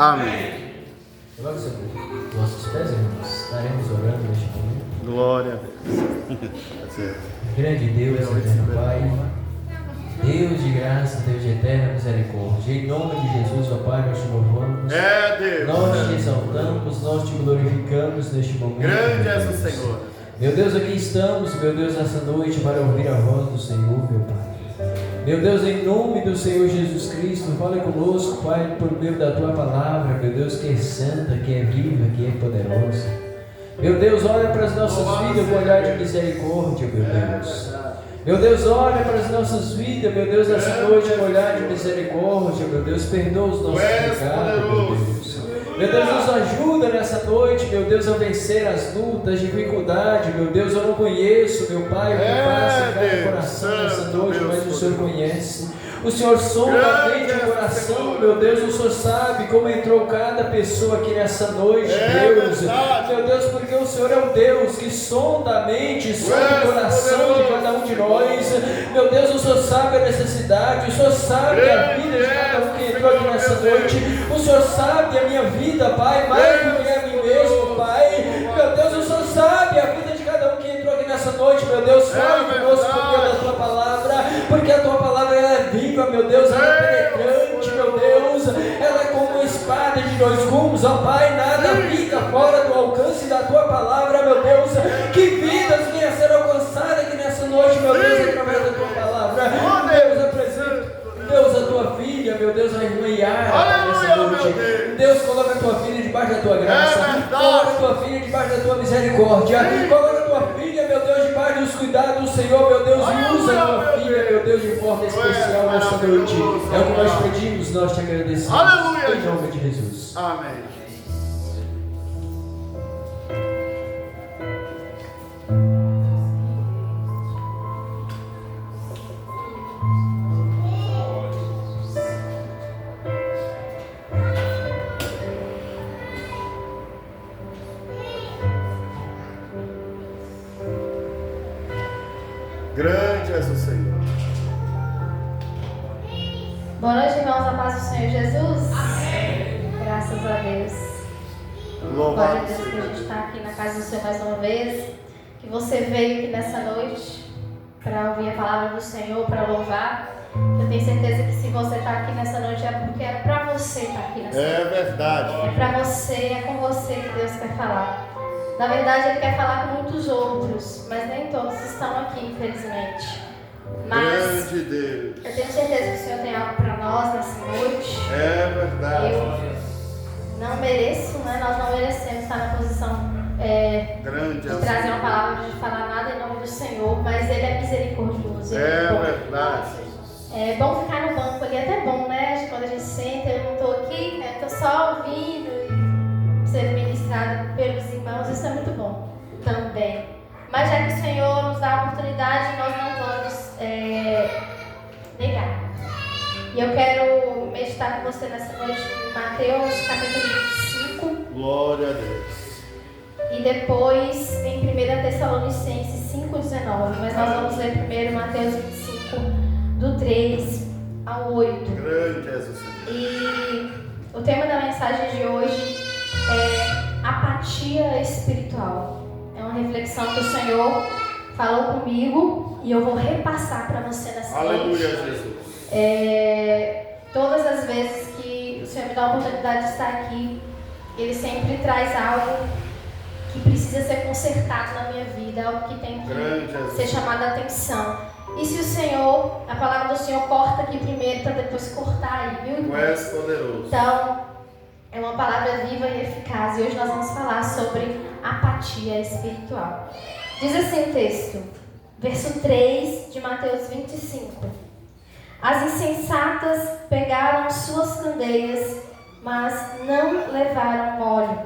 Amém. Coloque sobre nossos pés, irmãos. Estaremos orando neste momento. Glória a Deus. Grande Deus, eterno Pai, Deus de graça, Deus de eterna misericórdia, em nome de Jesus, ó Pai, nós te louvamos, Deus. nós te exaltamos, nós te glorificamos neste momento. Grande és o Senhor. Meu Deus, aqui estamos, meu Deus, nessa noite para ouvir a voz do Senhor, meu Pai. Meu Deus, em nome do Senhor Jesus Cristo, fale conosco, Pai, por meio da Tua palavra, meu Deus, que é santa, que é viva, que é poderosa. Meu Deus, olha para as nossas vidas com olhar de misericórdia, meu Deus. Meu Deus, olha para as nossas vidas, meu Deus, nessa noite com olhar de misericórdia, meu Deus, perdoa os nossos pecados, meu Deus. Meu Deus, nos ajuda nessa noite, meu Deus, a vencer as lutas, as dificuldades, meu Deus, eu não conheço, meu Pai, o que passa em cada coração nessa noite, mas o Senhor conhece. O Senhor sonda a mente e o coração, meu Deus, o Senhor sabe como entrou cada pessoa aqui nessa noite, Deus. Meu Deus, porque o Senhor é o Deus que sonda a mente, sonda o coração de cada um de nós. Meu Deus, o Senhor sabe a necessidade, o Senhor sabe a vida de cada um que entrou aqui nessa noite. O Senhor sabe a minha vida, Pai, mais do que a mim mesmo, Pai. Meu Deus, o Senhor sabe a vida de cada um que entrou aqui nessa noite, meu Deus. Fale conosco por meio da Tua palavra, porque a Tua palavra ela é viva, meu Deus, ela é penetrante, meu Deus, ela é como uma espada de dois gumes, ó Pai, nada fica fora do alcance da Tua palavra, meu Deus. Que vidas venham a ser alcançadas aqui nessa noite, meu Deus, através da Tua palavra. Deus, apresenta, Deus, a Tua filha, meu Deus, a irmã Yara nessa noite. Deus, coloca a Tua filha debaixo da Tua graça, coloca a Tua filha debaixo da Tua misericórdia, coloca a Tua filha, meu Deus, debaixo dos cuidados do Senhor, meu Deus, e usa a Tua filha, meu Deus, de forma especial nessa noite. É o que nós pedimos, nós te agradecemos. Aleluia, em nome de Jesus. Amém. Grande és o Senhor. Boa noite, irmãos, a paz do Senhor Jesus. Amém. Graças a Deus. Glória a Deus que a gente está aqui na casa do Senhor mais uma vez. Que você veio aqui nessa noite para ouvir a palavra do Senhor, para louvar. Eu tenho certeza que se você está aqui nessa noite é porque era para você estar aqui nessa noite. É verdade. É para você, é com você que Deus quer falar. Na verdade, Ele quer falar com muitos outros, mas nem todos estão aqui, infelizmente. Mas grande Deus. eu tenho certeza que o Senhor tem algo para nós nessa noite. É verdade. Eu não mereço, né? Nós não merecemos estar na posição de trazer uma palavra, de falar nada em nome do Senhor, mas Ele é misericordioso. Ele é bom. Verdade. É bom ficar no banco ali, é até bom, né? Quando a gente senta, eu não estou aqui, né? Estou só ouvindo e sendo ministrada pelos irmãos, isso é muito bom também. Mas já que o Senhor nos dá a oportunidade, nós não vamos negar. E eu quero meditar com você nessa noite em Mateus capítulo 25. Glória a Deus. E depois em 1 Tessalonicenses 5,19. Mas nós vamos ler primeiro Mateus 25, do 3 ao 8. Grande és o Senhor. E o tema da mensagem de hoje é apatia espiritual. É uma reflexão que o Senhor falou comigo e eu vou repassar para você nessa noite. Aleluia, Jesus. Todas as vezes que o Senhor me dá a oportunidade de estar aqui, Ele sempre traz algo que precisa ser consertado na minha vida, algo que tem que ser chamado a atenção. E se o Senhor, a palavra do Senhor corta aqui primeiro para depois cortar aí, viu, irmão? Tu és poderoso. Então, é uma palavra viva e eficaz. E hoje nós vamos falar sobre apatia espiritual. Diz assim o texto, verso 3 de Mateus 25. As insensatas pegaram suas candeias, mas não levaram óleo.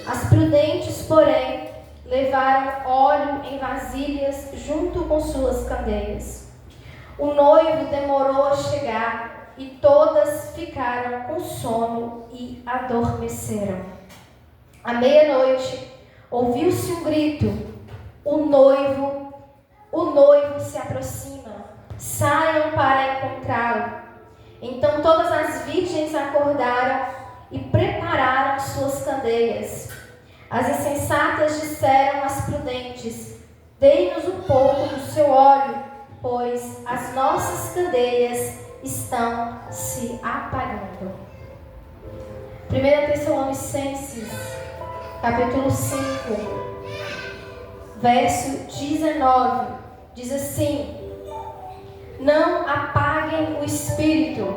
As prudentes, porém, levaram óleo em vasilhas junto com suas candeias. O noivo demorou a chegar e todas ficaram com sono e adormeceram. À meia-noite, ouviu-se um grito: o noivo se aproxima, saiam para encontrá-lo. Então todas as virgens acordaram e prepararam suas candeias. As insensatas disseram às prudentes: dei-nos um pouco do seu óleo, pois as nossas candeias estão se apagando. 1 Tessalonicenses, capítulo 5, verso 19, diz assim: não apaguem o espírito,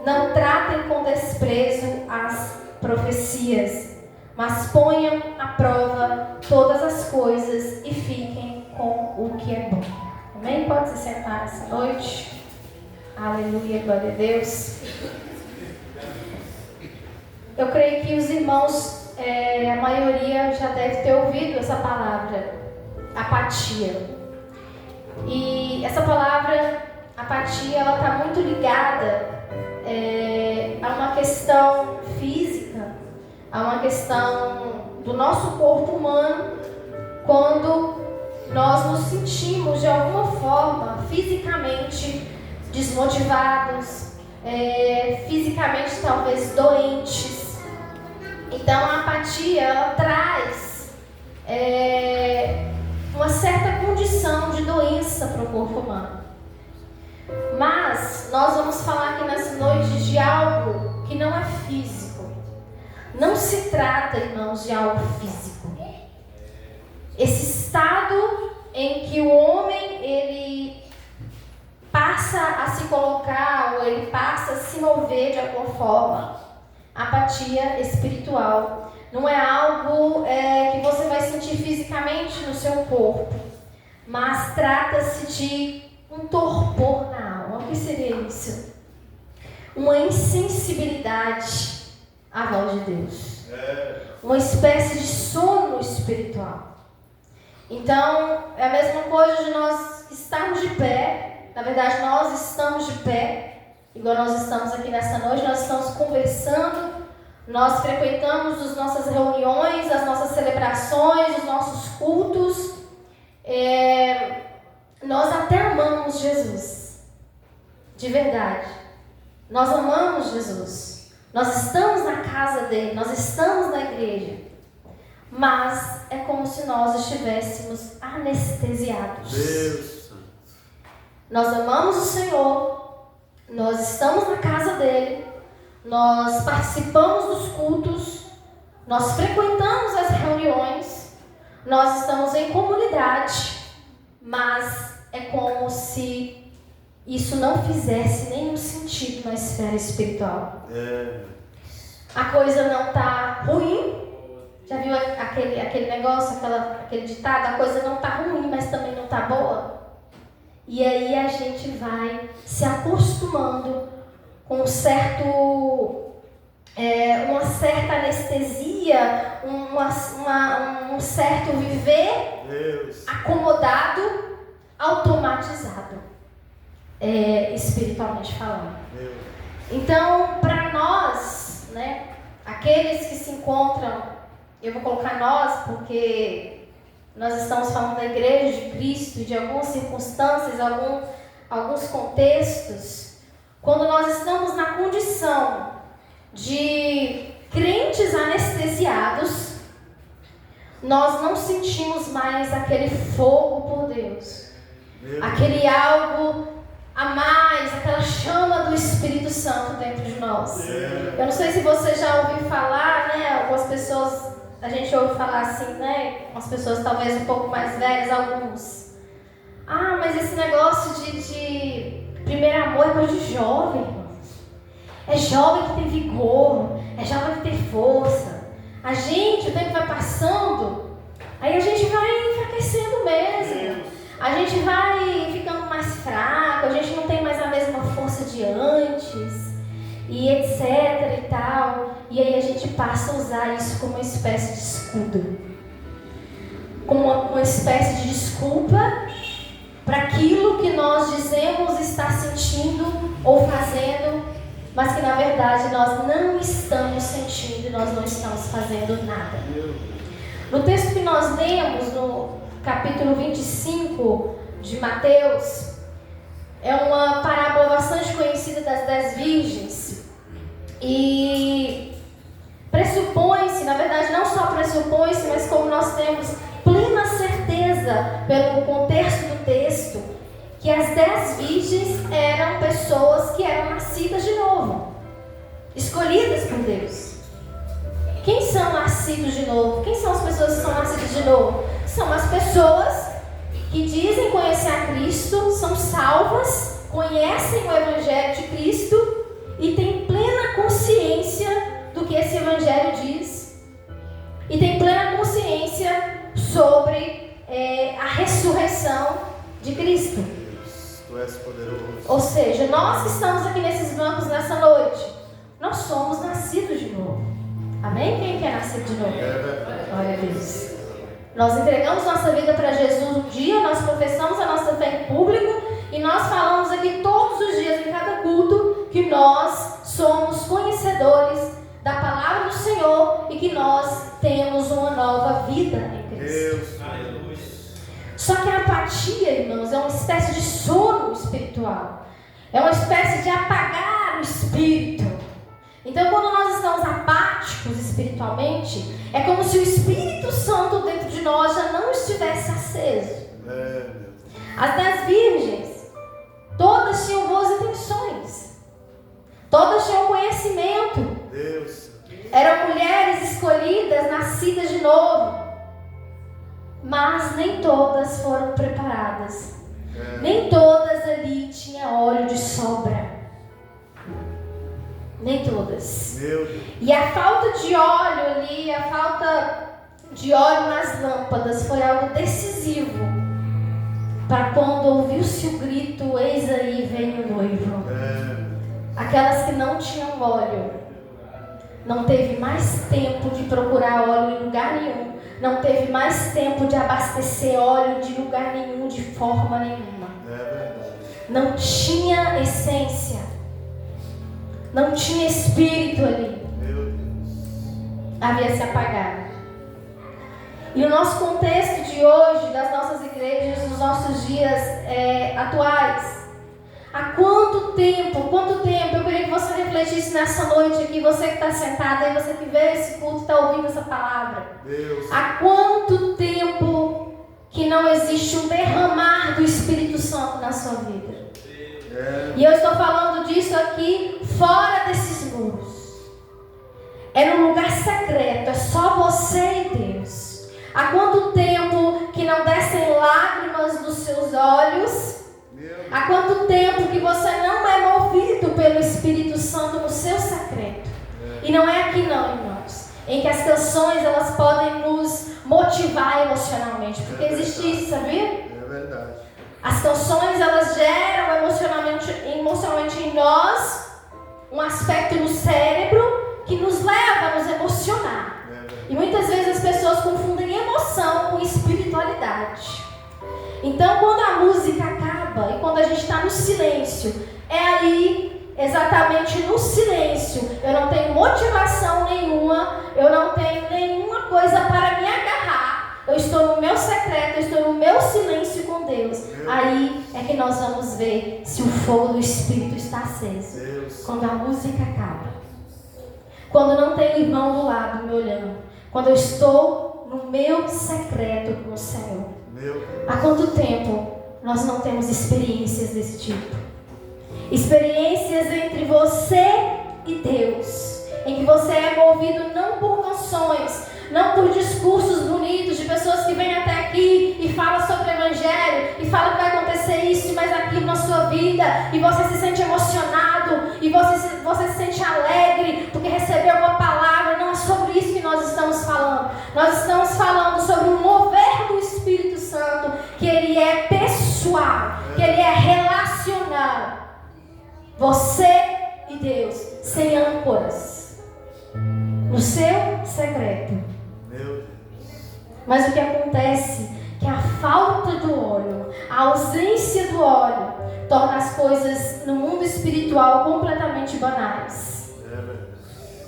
não tratem com desprezo as profecias, mas ponham à prova todas as coisas e fiquem com o que é bom. Amém? Pode se sentar essa noite. Aleluia, glória a Deus. Eu creio que os irmãos, a maioria já deve ter ouvido essa palavra, apatia. E essa palavra, apatia, ela está muito ligada a uma questão física, a uma questão do nosso corpo humano, quando nós nos sentimos de alguma forma fisicamente desmotivados, fisicamente talvez doentes. Então a apatia, ela traz uma certa condição de doença para o corpo humano. Mas nós vamos falar aqui nessa noite de algo que não é físico. Não se trata, irmãos, de algo físico. Esse estado em que o homem ele passa a se colocar, ou ele passa a se mover de alguma forma, apatia espiritual. Não é algo que você vai sentir fisicamente no seu corpo, mas trata-se de um torpor na alma. O que seria isso? Uma insensibilidade à voz de Deus. Uma espécie de sono espiritual. Então, é a mesma coisa de nós estarmos de pé. Na verdade, nós estamos de pé, igual nós estamos aqui nessa noite, nós estamos conversando, nós frequentamos as nossas reuniões, as nossas celebrações, os nossos cultos. Nós até amamos Jesus, de verdade. Nós amamos Jesus. Nós estamos na casa dele, nós estamos na igreja. Mas é como se nós estivéssemos anestesiados. Deus. Nós amamos o Senhor, nós estamos na casa dele, nós participamos dos cultos, nós frequentamos as reuniões, nós estamos em comunidade, mas é como se isso não fizesse nenhum sentido na esfera espiritual. A coisa não está ruim. Já viu aquele negócio, aquele ditado? A coisa não está ruim, mas também não está boa. E aí a gente vai se acostumando com uma certa anestesia, um certo viver Deus. acomodado, automatizado, espiritualmente falando. Deus. Então, para nós, né, aqueles que se encontram, eu vou colocar nós porque nós estamos falando da igreja de Cristo, de algumas circunstâncias, alguns contextos. Quando nós estamos na condição de crentes anestesiados, nós não sentimos mais aquele fogo por Deus, aquele algo a mais, aquela chama do Espírito Santo dentro de nós. Eu não sei se você já ouviu falar, né? Algumas pessoas, a gente ouve falar assim, né? As pessoas talvez um pouco mais velhas, alguns. Ah, mas esse negócio de primeiro amor é coisa de jovem, irmãos. É jovem que tem vigor, é jovem que tem força. A gente, o tempo vai passando, aí a gente vai enfraquecendo mesmo. A gente vai ficando mais fraco, a gente não tem mais a mesma força de antes, e etc e tal. E aí a gente passa a usar isso como uma espécie de escudo, como uma espécie de desculpa para aquilo que nós dizemos estar sentindo ou fazendo, mas que na verdade nós não estamos sentindo e nós não estamos fazendo nada. No texto que nós lemos, no capítulo 25 de Mateus, é uma parábola bastante conhecida das 10 virgens. E supõe, mas como nós temos plena certeza, pelo contexto do texto, que as 10 virgens eram pessoas que eram nascidas de novo, escolhidas por Deus. Quem são nascidos de novo? Quem são as pessoas que são nascidas de novo? São as pessoas que dizem conhecer a Cristo, são salvas, conhecem o Evangelho de Cristo e têm plena consciência do que esse Evangelho diz e têm plena consciência sobre a ressurreição de Cristo. Tu és poderoso. Ou seja, nós que estamos aqui nesses bancos nessa noite, nós somos nascidos de novo. Amém? Quem quer nascer de novo? Glória a Deus. Nós entregamos nossa vida para Jesus um dia, nós professamos a nossa fé em público e nós falamos aqui todos os dias, em cada culto, que nós somos conhecedores da palavra do Senhor e que nós temos uma nova vida em Cristo. Só que a apatia, irmãos, é uma espécie de sono espiritual. É uma espécie de apagar o espírito. Então, quando nós estamos apáticos espiritualmente, é como se o Espírito Santo dentro de nós já não estivesse aceso. As 10 virgens, todas tinham boas intenções. Todas tinham conhecimento. Eram mulheres escolhidas, nascidas de novo. Mas nem todas foram preparadas. Nem todas ali tinham óleo de sobra. Nem todas. E a falta de óleo ali, a falta de óleo nas lâmpadas foi algo decisivo para quando ouviu-se o grito: eis aí vem o noivo. Aquelas que não tinham óleo, não teve mais tempo de procurar óleo em lugar nenhum, não teve mais tempo de abastecer óleo de lugar nenhum, de forma nenhuma. Não tinha essência. Não tinha espírito ali. Havia se apagado. E o nosso contexto de hoje, das nossas igrejas, dos nossos dias atuais. Há quanto tempo, eu queria que você refletisse nessa noite aqui, você que está sentado aí, você que vê esse culto, está ouvindo essa palavra. Há quanto tempo que não existe um derramar do Espírito Santo na sua vida? E eu estou falando disso aqui fora desses muros. É num lugar secreto, é só você e Deus. Há quanto tempo que não descem lágrimas dos seus olhos? Há quanto tempo que você não é movido pelo Espírito Santo no seu secreto? E não é aqui não, irmãos, em que as canções elas podem nos motivar emocionalmente, porque existe isso, sabia? É verdade. As canções, elas geram emocionalmente em nós um aspecto no cérebro que nos leva a nos emocionar. E muitas vezes as pessoas confundem emoção com espiritualidade. Então, quando a música acaba e quando a gente está no silêncio, é aí, exatamente no silêncio, eu não tenho motivação nenhuma, eu não tenho nenhuma coisa para me agarrar. Eu estou no meu secreto, eu estou no meu silêncio com Deus. Aí é que nós vamos ver se o fogo do Espírito está aceso. Quando a música acaba. Quando não tem o irmão do lado me olhando. Quando eu estou no meu secreto com o Senhor. Há quanto tempo nós não temos experiências desse tipo? Experiências entre você e Deus. Em que você é movido não por canções, não por discursos bonitos de pessoas que vêm até aqui e falam sobre o Evangelho e falam que vai acontecer isso, mas aquilo na sua vida, e você se sente emocionado e você se sente alegre porque recebeu uma palavra. Não é sobre isso que nós estamos falando. Nós estamos falando sobre o mover do Espírito Santo, que ele é pessoal, que ele é relacional. Você e Deus, sem âncoras, no seu secreto. Mas o que acontece é que a falta do óleo, a ausência do óleo, torna as coisas no mundo espiritual completamente banais.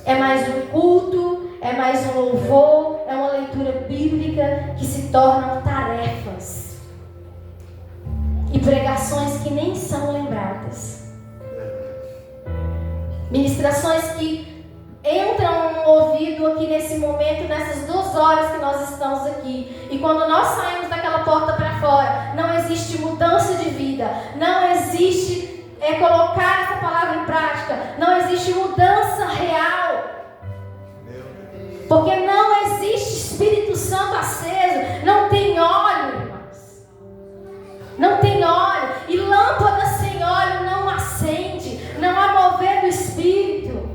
É mais um culto, é mais um louvor, é uma leitura bíblica que se tornam tarefas e pregações que nem são lembradas. Ministrações que entram ouvido aqui nesse momento, nessas 2 horas que nós estamos aqui. E quando nós saímos daquela porta para fora, não existe mudança de vida, não existe colocar essa palavra em prática, não existe mudança real. Porque não existe Espírito Santo aceso, não tem óleo, irmãos. Não tem óleo. E lâmpada sem óleo não acende, não há mover do Espírito.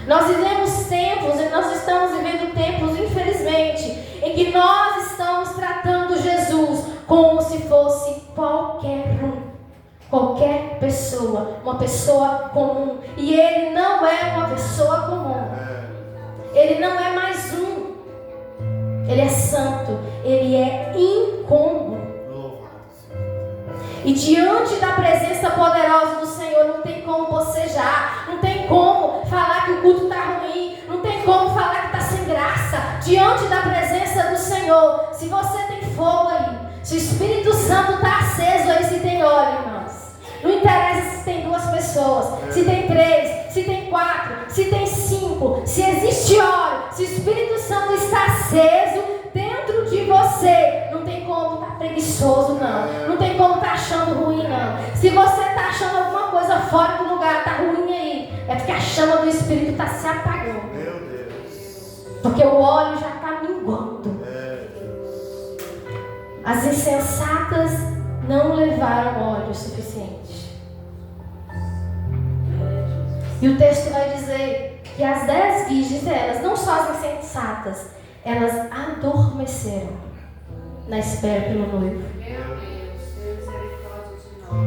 Nós vivemos tempos, e nós estamos vivendo tempos, infelizmente, em que nós estamos tratando Jesus como se fosse qualquer pessoa, uma pessoa comum. E Ele não é uma pessoa comum. Ele não é mais um. Ele é santo. Ele é incômodo. E diante da presença poderosa do Senhor, não tem como bocejar, não tem como falar que o culto está ruim, não tem como falar que está sem graça. Diante da presença do Senhor, se você tem fogo aí, se o Espírito Santo está aceso aí, se tem óleo, irmãos. Não interessa se tem 2 pessoas, se tem 3, se tem 4, se tem 5, se existe óleo, se o Espírito Santo está aceso dentro de você, não tem como estar preguiçoso, não tem como estar achando ruim, não. Se você está achando alguma coisa fora do lugar, está ruim aí, é porque a chama do Espírito está se apagando. Meu Deus. Porque o óleo já está minguando. As insensatas não levaram óleo suficiente. E o texto vai dizer que as 10 virgens, elas, não só as insensatas, elas adormeceram na espera pelo noivo.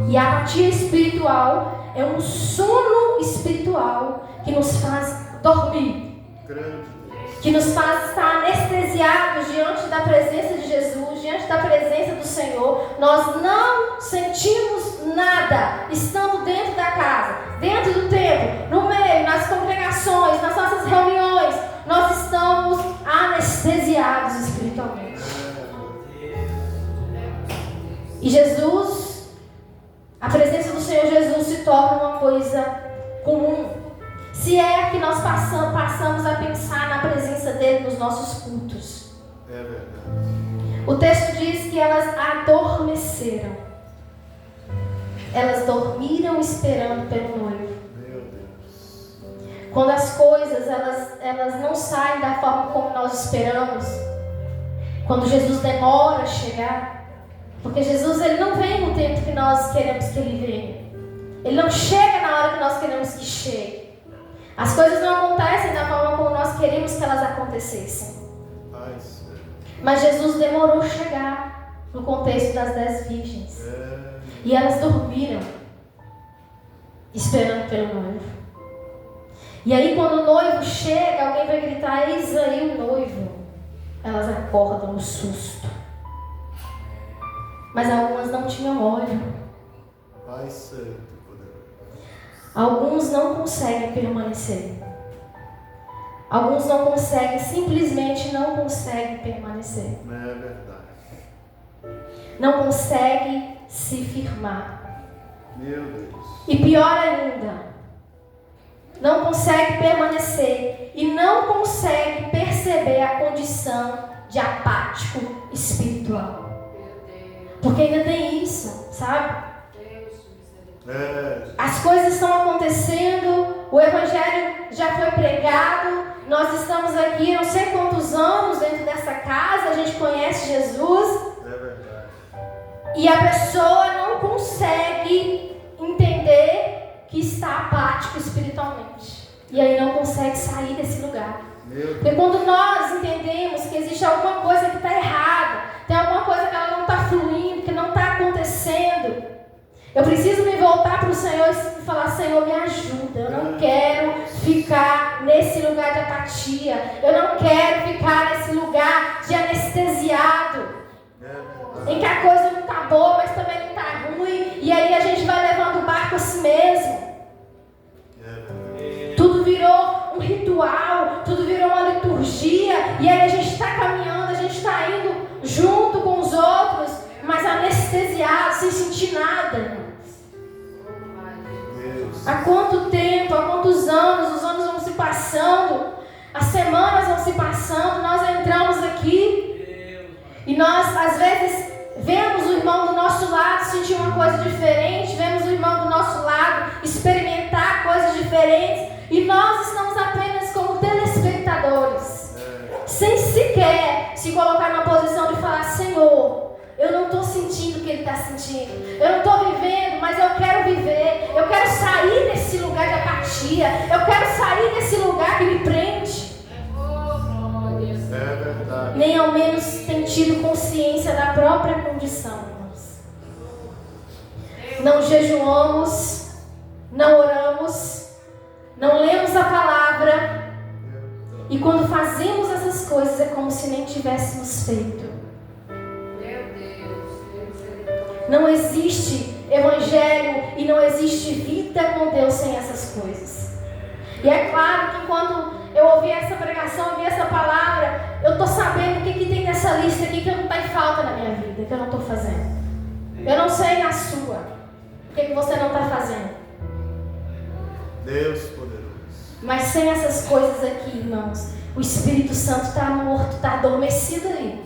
E a apatia espiritual é um sono espiritual que nos faz dormir, que nos faz estar anestesiados diante da presença de Jesus, diante da presença do Senhor. Nós não sentimos nada estando dentro da casa, dentro do templo, no meio, nas congregações, nas nossas reuniões. Nós estamos anestesiados espiritualmente. E Jesus, a presença do Senhor Jesus se torna uma coisa comum. Se é que nós passamos a pensar na presença dele nos nossos cultos. É verdade. O texto diz que elas adormeceram. Elas dormiram esperando pelo noivo. Meu Deus. Quando as coisas elas não saem da forma como nós esperamos, quando Jesus demora a chegar, porque Jesus ele não vem no tempo que nós queremos que ele venha. Ele não chega na hora que nós queremos que chegue. As coisas não acontecem da forma como nós queríamos que elas acontecessem. Mas Jesus demorou a chegar no contexto das 10 virgens. E elas dormiram, esperando pelo noivo. E aí quando o noivo chega, alguém vai gritar: eis aí o noivo. Elas acordam no susto. Mas algumas não tinham óleo. Pai Santo. Alguns não conseguem permanecer. Alguns não conseguem, simplesmente não conseguem permanecer. Não é verdade. Não conseguem se firmar. Meu Deus. E pior ainda, não consegue permanecer e não consegue perceber a condição de apático espiritual. Porque ainda tem isso, sabe? As coisas estão acontecendo, o Evangelho já foi pregado, nós estamos aqui não sei quantos anos dentro dessa casa, a gente conhece Jesus. É verdade. E a pessoa não consegue entender que está apático espiritualmente. E aí não consegue sair desse lugar. Porque quando nós entendemos que existe alguma coisa que está errada, tem alguma coisa que ela não está fluindo, que não está acontecendo, eu preciso me voltar para o Senhor e falar: Senhor, me ajuda. Eu não quero ficar nesse lugar de apatia. Eu não quero ficar nesse lugar de anestesiado, em que a coisa não está boa, mas também não está ruim. E aí a gente vai levando o barco a si mesmo. Tudo virou um ritual, tudo virou uma liturgia. E aí a gente está caminhando, a gente está indo junto com os outros, mas anestesiado, sem sentir nada. Há quanto tempo, há quantos anos, os anos vão se passando passando, nós entramos aqui e nós, às vezes, vemos o irmão do nosso lado sentir uma coisa diferente, vemos o irmão do nosso lado experimentar coisas diferentes e nós estamos apenas como telespectadores, sem sequer se colocar na posição de falar: Senhor, eu não estou sentindo o que Ele está sentindo, eu não estou vivendo, mas eu quero viver, eu quero sair desse lugar de apatia, eu quero sair desse lugar que me prende. É verdade. Nem ao menos tem tido consciência da própria condição, irmãos. Não jejuamos, não oramos, não lemos a palavra, e quando fazemos essas coisas é como se nem tivéssemos feito. Não existe evangelho e não existe vida com Deus sem essas coisas. E é claro que quando eu ouvi essa pregação, ouvi essa palavra, eu estou sabendo o que tem nessa lista aqui que não está em falta na minha vida, que eu não estou fazendo. Eu não sei na sua, o que você não está fazendo. Deus poderoso. Mas sem essas coisas aqui, irmãos, o Espírito Santo está morto, está adormecido ali.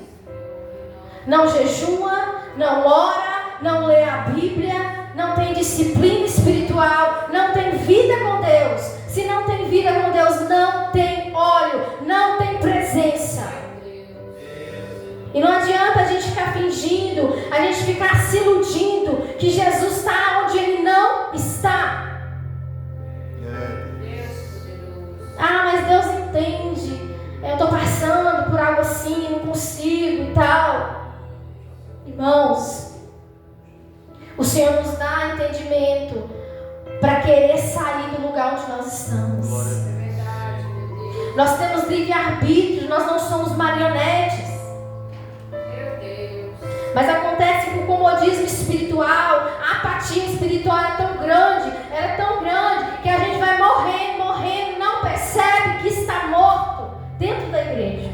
Não jejua, não ora, não lê a Bíblia, não tem disciplina espiritual, não tem vida com Deus. Se não tem vida com Deus, não tem óleo, não tem presença. E não adianta a gente ficar fingindo, a gente ficar se iludindo que Jesus está onde Ele não está. Ah, mas Deus entende, eu estou passando por algo assim, não consigo e tal. Irmãos, o Senhor nos dá entendimento para querer sair do lugar onde nós estamos. Nós temos livre-arbítrio, nós não somos marionetes. Mas acontece que o comodismo espiritual, a apatia espiritual é tão grande, que a gente vai morrendo, não percebe que está morto dentro da igreja.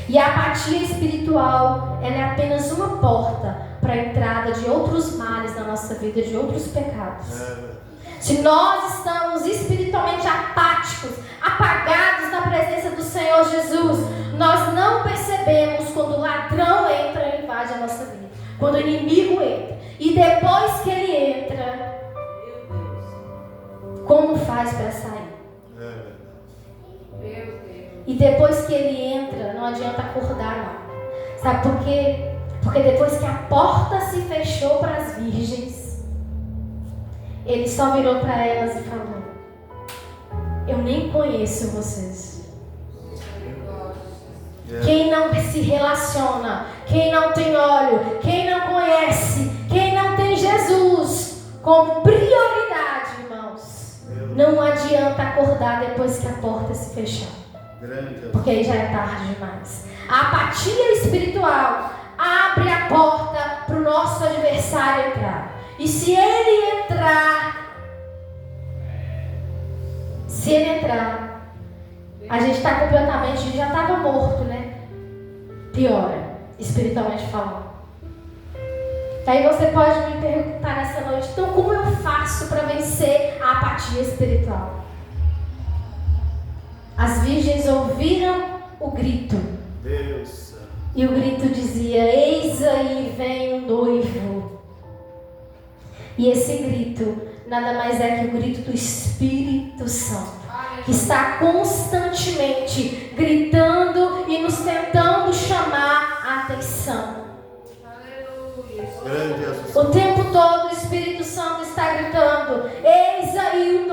E a apatia espiritual, ela é apenas uma porta para a entrada de outros males na nossa vida, de outros pecados. Se nós estamos espiritualmente apáticos, apagados na presença do Senhor Jesus, nós não percebemos quando o ladrão entra e invade a nossa vida, quando o inimigo entra. E depois que ele entra, como faz para sair? E depois que ele entra, não adianta acordar não. Sabe por quê? Porque depois que a porta se fechou para as virgens, ele só virou para elas e falou: eu nem conheço vocês. Quem não se relaciona, quem não tem óleo, quem não conhece, quem não tem Jesus como prioridade, irmãos, não adianta acordar depois que a porta se fechar. Porque aí já é tarde demais. A apatia espiritual abre a porta para o nosso adversário entrar. E se ele entrar, a gente está completamente, já estava morto, né? Piora, espiritualmente falando. Aí você pode me perguntar nessa noite: então como eu faço para vencer a apatia espiritual? As virgens ouviram o grito. Deus. E o grito dizia: eis aí vem o noivo. E esse grito nada mais é que o grito do Espírito Santo, que está constantemente gritando e nos tentando chamar a atenção. O tempo todo o Espírito Santo está gritando: eis aí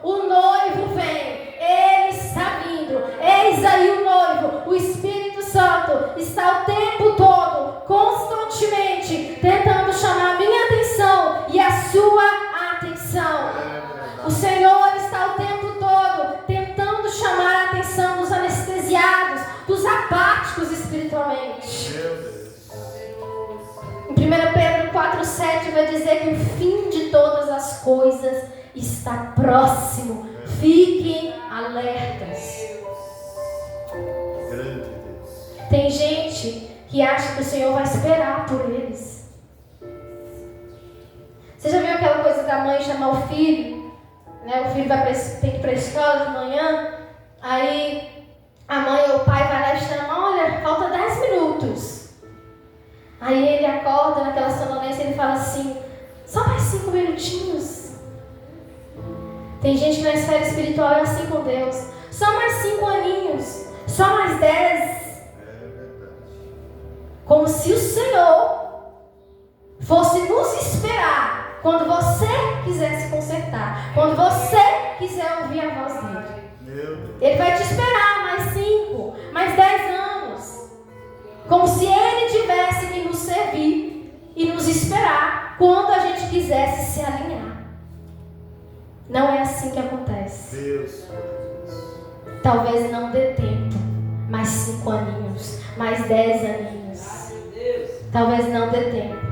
o noivo vem, ele está vindo, eis aí o noivo. O Espírito Santo está o tempo todo, constantemente, tentando chamar a minha atenção e a sua atenção. O Senhor está o tempo todo tentando chamar a atenção dos anestesiados, dos apáticos espiritualmente. Em 1 Pedro 4,7 vai dizer que o fim de todas as coisas está próximo. Fiquem alertas. Tem gente que acha que o Senhor vai esperar por eles. Você já viu aquela coisa da mãe chamar o filho? Né? O filho tem que ir para a escola de manhã, Aí a mãe ou o pai vai lá e chama, olha, falta 10 minutos. Aí ele acorda naquela sonolência e ele fala assim, só mais 5 minutinhos. Tem gente que na esfera espiritual é assim com Deus. Só mais 5 aninhos. Só mais 10. Como se o Senhor fosse nos esperar quando você quiser se consertar. Quando você quiser ouvir a voz dele. Ele vai te esperar mais 5, mais 10 anos. Como se ele tivesse que nos servir e nos esperar quando a gente quisesse se alinhar. Não é assim que acontece. Deus. Talvez não dê tempo. Mais 5 aninhos. Mais 10 aninhos. Talvez não dê tempo.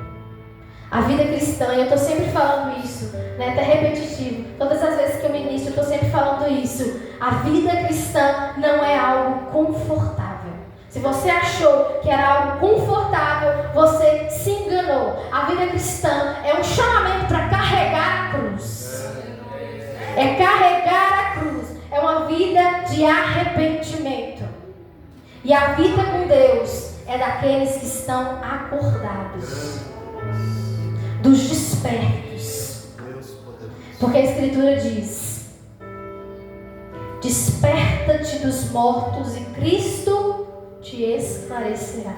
A vida cristã, e eu estou sempre falando isso, né? Até repetitivo. Todas as vezes que eu ministro, eu estou sempre falando isso. A vida cristã não é algo confortável. Se você achou que era algo confortável, você se enganou. A vida cristã é um chamamento para carregar a cruz. É carregar a cruz. É uma vida de arrependimento. E a vida com Deus é daqueles que estão acordados. Dos despertos. Porque a Escritura diz: desperta-te dos mortos e Cristo te esclarecerá.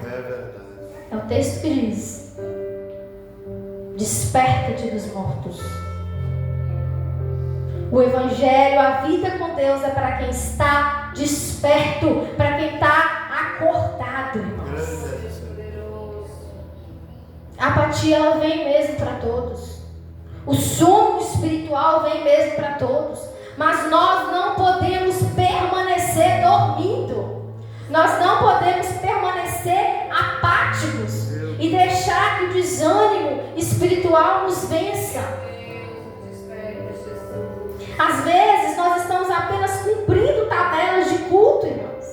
É o texto que diz: desperta-te dos mortos. O Evangelho, a vida com Deus é para quem está desperto, para quem está acordado, irmãos. A apatia, ela vem mesmo para todos. O sono espiritual vem mesmo para todos. Mas nós não podemos permanecer dormindo. Nós não podemos permanecer apáticos e deixar que o desânimo espiritual nos vença. Às vezes nós estamos apenas cumprindo tabelas de culto, irmãos.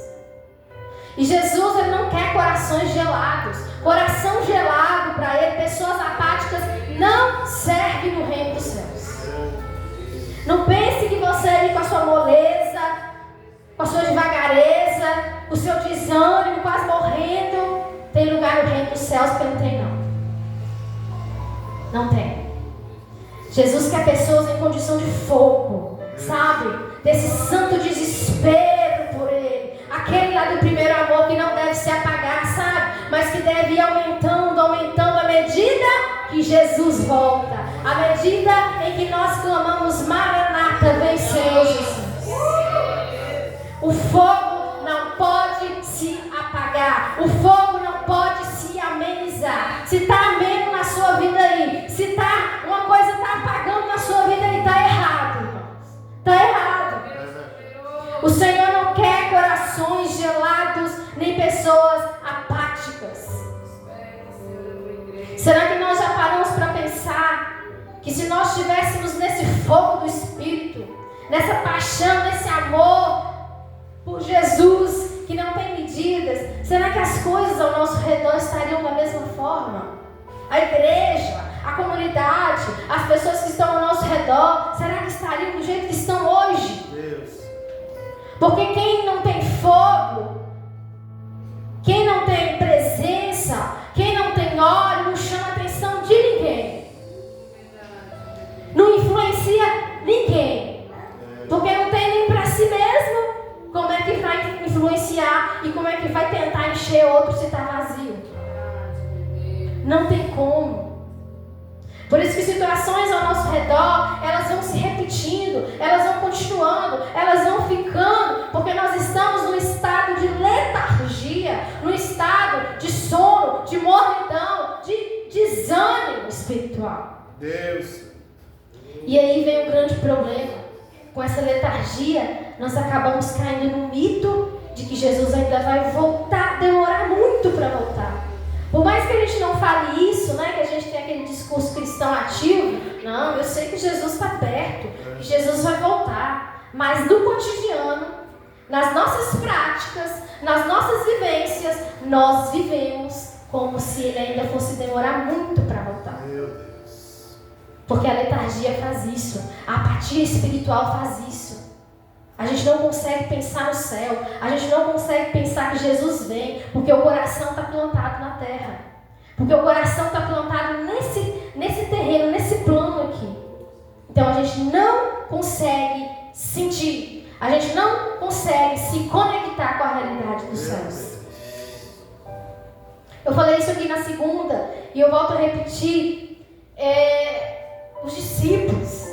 E Jesus, ele não quer corações gelados. Coração gelado para ele, pessoas apáticas, não serve no reino dos céus. Não pense que você aí com a sua moleza, com a sua devagareza, com o seu desânimo, quase morrendo, tem lugar no reino dos céus, porque não tem não. Não tem. Jesus quer pessoas em condição de fogo, sabe? Desse santo desespero por ele. Aquele lá do primeiro amor que não deve se apagar, sabe? Mas que deve ir aumentando, aumentando à medida que Jesus volta. À medida em que nós clamamos, Maranata, vem Senhor Jesus. O fogo não pode se apagar. O fogo não pode se amenizar. Se está ameno na sua vida aí, se tá, uma coisa está apagando na sua vida aí, está errado, irmãos. Está errado. O Senhor não quer corações gelados, nem pessoas apáticas. Será que nós já paramos para pensar que se nós estivéssemos nesse fogo do Espírito, nessa paixão, nesse amor por Jesus, que não tem medidas, será que as coisas ao nosso redor estariam da mesma forma? A igreja, a comunidade, as pessoas que estão ao nosso redor, será que estariam do jeito que estão hoje? Deus. Porque quem não tem fogo, quem não tem presença, quem não tem óleo, não chama a atenção de ninguém. Não influencia ninguém. Porque não tem nem para si mesmo. Como é que vai influenciar e como é que vai tentar encher outro se está vazio? Não tem como. Por isso que situações ao nosso redor, elas vão se repetindo, elas vão continuando, elas vão ficando, porque nós estamos num estado de letargia, num estado de sono, de mornidão, de desânimo espiritual. Deus. E aí vem um grande problema. Com essa letargia, nós acabamos caindo no mito de que Jesus ainda vai voltar, demorar muito para voltar. Por mais que a gente não fale isso, né, que a gente tem aquele discurso cristão ativo, não, eu sei que Jesus está perto, que Jesus vai voltar. Mas no cotidiano, nas nossas práticas, nas nossas vivências, nós vivemos como se ele ainda fosse demorar muito para voltar. Meu Deus. Porque a letargia faz isso, a apatia espiritual faz isso. A gente não consegue pensar no céu. A gente não consegue pensar que Jesus vem, porque o coração está plantado na terra. Porque o coração está plantado nesse terreno, nesse plano aqui. Então a gente não consegue sentir. A gente não consegue se conectar com a realidade dos céus. Eu falei isso aqui na segunda e eu volto a repetir. Os discípulos.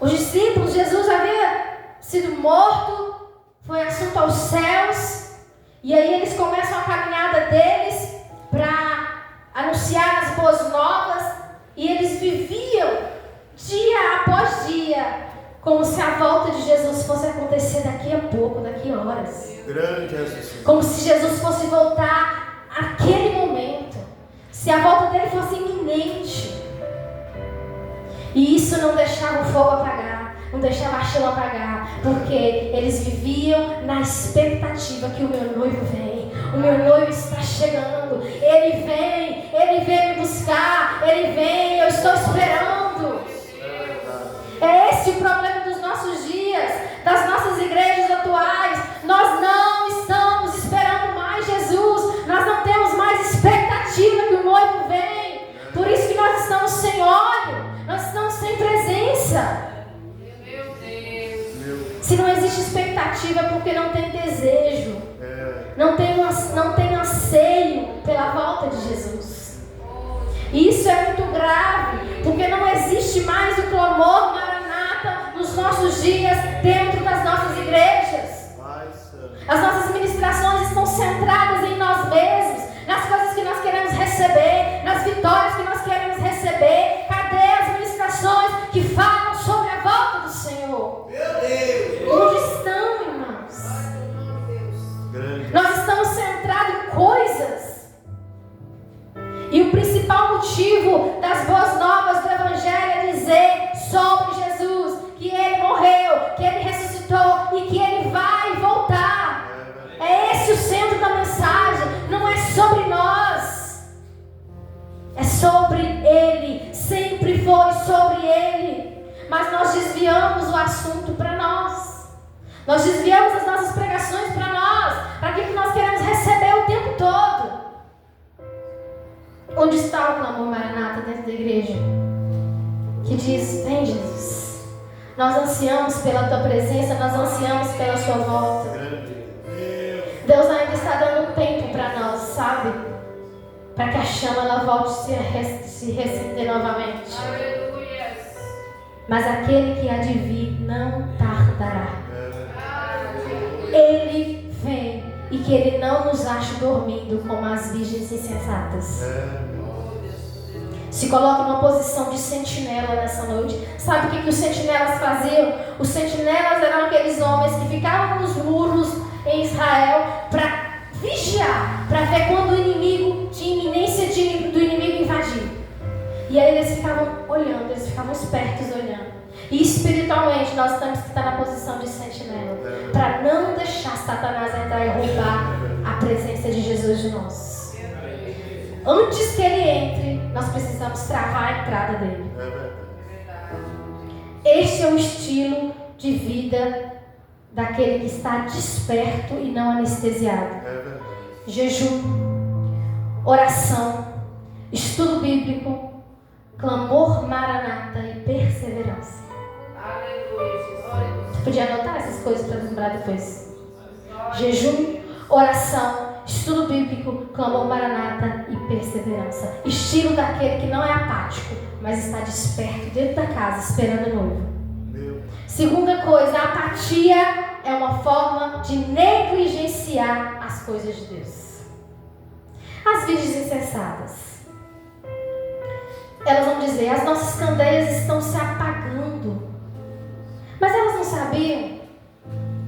Os discípulos, Jesus havia sido morto, foi assunto aos céus, e aí eles começam a caminhada deles para anunciar as boas novas, e eles viviam dia após dia, como se a volta de Jesus fosse acontecer daqui a pouco, daqui a horas. Grande Jesus. Como se Jesus fosse voltar àquele momento, se a volta dele fosse iminente. E isso não deixava o fogo apagar, não deixava a chama apagar, porque eles viviam na expectativa que o meu noivo vem, o meu noivo está chegando, ele vem me buscar, ele vem, eu estou esperando. É esse o problema dos nossos dias, das nossas igrejas atuais. Nós não estamos esperando mais Jesus, nós não temos mais expectativa que o noivo vem, por isso que nós estamos sem óleo. Nós estamos sem presença. Meu Deus. Se não existe expectativa é porque não tem desejo. Não tem anseio pela volta de Jesus. E isso é muito grave, porque não existe mais o clamor maranata nos nossos dias dentro das nossas igrejas. As nossas ministrações estão centradas em nós mesmos, nas coisas que nós queremos receber, nas vitórias que nós queremos receber. Cadê as ministrações que falam sobre a volta do Senhor? Meu Deus! Onde estão, irmãos? Nós estamos centrados em coisas. E o principal motivo das boas novas do Evangelho é dizer sobre Jesus, que Ele morreu, que Ele ressuscitou e que Ele vai voltar. É esse o centro da mensagem. Não é sobre nós, é sobre Ele. Sempre foi sobre Ele. Mas nós desviamos o assunto para nós. Nós desviamos as nossas pregações para nós, para aquilo que nós queremos receber o tempo todo. Onde está o clamor maranata dentro da igreja? Que diz: vem Jesus, nós ansiamos pela tua presença, nós ansiamos pela sua volta. Deus ainda está dando tempo para nós, sabe? Para que a chama ela volte a se reacender novamente. Mas aquele que há de vir não tardará. Ele vem, e que Ele não nos ache dormindo como as virgens insensatas. Se coloca numa posição de sentinela nessa noite. Sabe o que os sentinelas faziam? Os sentinelas eram aqueles homens que ficavam nos muros em Israel para vigiar, para ver quando o inimigo tinha iminência do inimigo invadir. E aí eles ficavam olhando, eles ficavam espertos olhando. E espiritualmente nós temos que estar na posição de sentinela, para não deixar Satanás entrar e roubar a presença de Jesus de nós. Antes que ele entre, nós precisamos travar a entrada dele. Este é o estilo de vida daquele que está desperto e não anestesiado. Jejum, oração, estudo bíblico, clamor maranata e perseverança. Você podia anotar essas coisas para lembrar depois. Jejum, oração, estudo bíblico, clamor maranata e perseverança. Estilo daquele que não é apático, mas está desperto dentro da casa esperando o noivo. Segunda coisa, a apatia é uma forma de negligenciar as coisas de Deus. As virgens insensatas, elas vão dizer: as nossas candeias estão se apagando. Mas elas não sabiam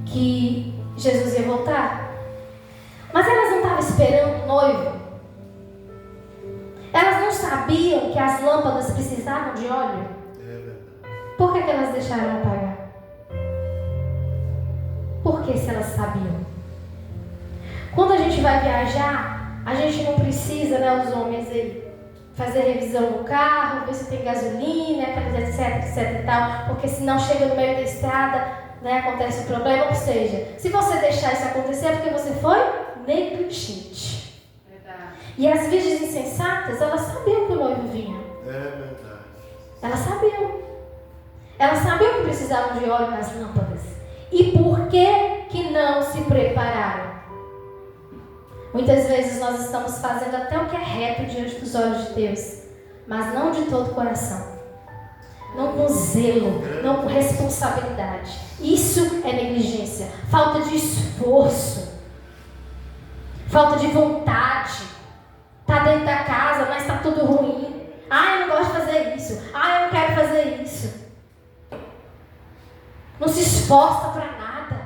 que Jesus ia voltar? Mas elas não estavam esperando o noivo? Elas não sabiam que as lâmpadas precisavam de óleo? Por que elas deixaram apagar? Por que, se elas sabiam? Quando a gente vai viajar, a gente não precisa, né, os homens aí, fazer revisão no carro, ver se tem gasolina, etc e tal, porque senão chega no meio da estrada, né, acontece o problema. Ou seja, se você deixar isso acontecer é porque você foi negligente. Verdade. E as virgens insensatas, elas sabiam que o noivo vinha. É verdade. Elas sabiam. Elas sabiam que precisavam de óleo nas lâmpadas. E por que não se prepararam? Muitas vezes nós estamos fazendo até o que é reto diante dos olhos de Deus, mas não de todo o coração. Não com zelo, não com responsabilidade. Isso é negligência. Falta de esforço. Falta de vontade. Está dentro da casa, mas está tudo ruim. Ah, eu não gosto de fazer isso. Ah, eu não quero fazer isso. Não se esforça para nada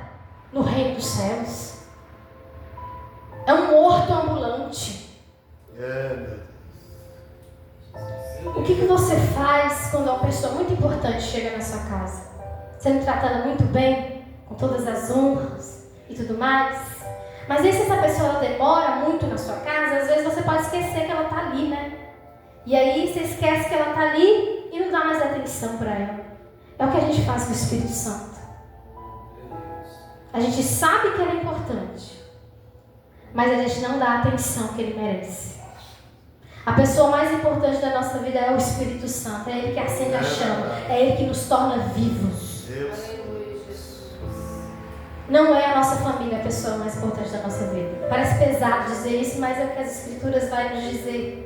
no reino dos céus. É um morto ambulante. É verdade. O que você faz quando uma pessoa muito importante chega na sua casa? Você não trata ela muito bem, com todas as honras e tudo mais? Mas aí se essa pessoa ela demora muito na sua casa, às vezes você pode esquecer que ela está ali, né? E aí você esquece que ela está ali e não dá mais atenção para ela. É o que a gente faz com o Espírito Santo. A gente sabe que ele é importante, mas a gente não dá a atenção que ele merece. A pessoa mais importante da nossa vida é o Espírito Santo. É ele que acende a chama. É ele que nos torna vivos. Deus. Não é a nossa família a pessoa mais importante da nossa vida. Parece pesado dizer isso, mas é o que as Escrituras vai nos dizer.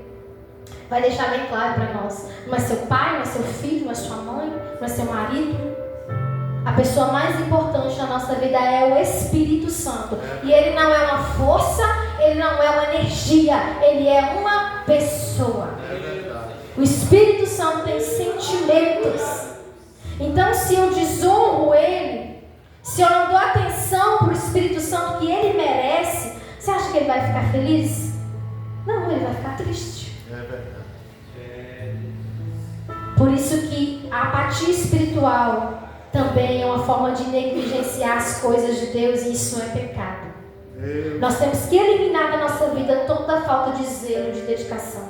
Vai deixar bem claro para nós. Não é seu pai, não é seu filho, não é sua mãe, não é seu marido. A pessoa mais importante na nossa vida é o Espírito Santo. E ele não é uma força, ele não é uma energia, ele é uma pessoa. O Espírito Santo tem sentimentos. Então, se eu desonro ele, se eu não dou atenção para o Espírito Santo que ele merece, você acha que ele vai ficar feliz? Não, ele vai ficar triste. É verdade. Por isso que a apatia espiritual também é uma forma de negligenciar as coisas de Deus, e isso é pecado. Nós temos que eliminar da nossa vida toda a falta de zelo, de dedicação.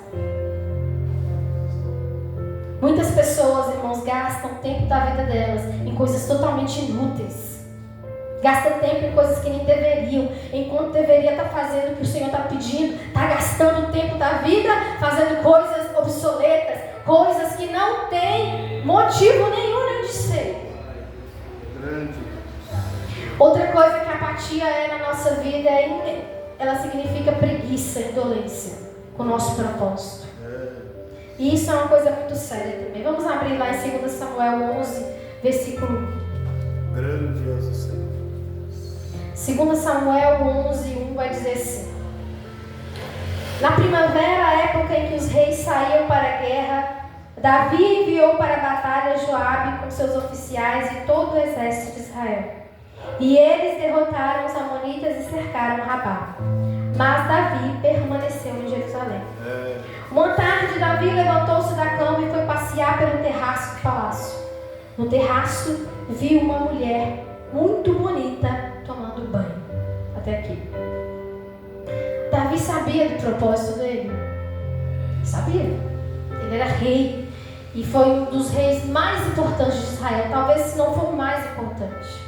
Muitas pessoas, irmãos, gastam o tempo da vida delas em coisas totalmente inúteis. Gasta tempo em coisas que nem deveriam. Enquanto deveria estar fazendo o que o Senhor está pedindo, está gastando o tempo da vida fazendo coisas obsoletas, coisas que não têm motivo nenhum nem de ser. Grande. Outra coisa que a apatia é na nossa vida, ela significa preguiça, indolência com o nosso propósito. E isso é uma coisa muito séria também. Vamos abrir lá em 2 Samuel 11, versículo. Grandioso Senhor. 2 Samuel 11, 1 vai dizer assim: na primavera, a época em que os reis saíam para a guerra, Davi enviou para a batalha Joabe com seus oficiais e todo o exército de Israel. E eles derrotaram os amonitas e cercaram Rabá. Mas Davi permaneceu em Jerusalém. Uma tarde, Davi levantou-se da cama e foi passear pelo terraço do palácio. No terraço, viu uma mulher muito bonita tomando banho. Até aqui. Davi sabia do propósito dele. Sabia. Ele era rei. E foi um dos reis mais importantes de Israel. Talvez, se não for o mais importante.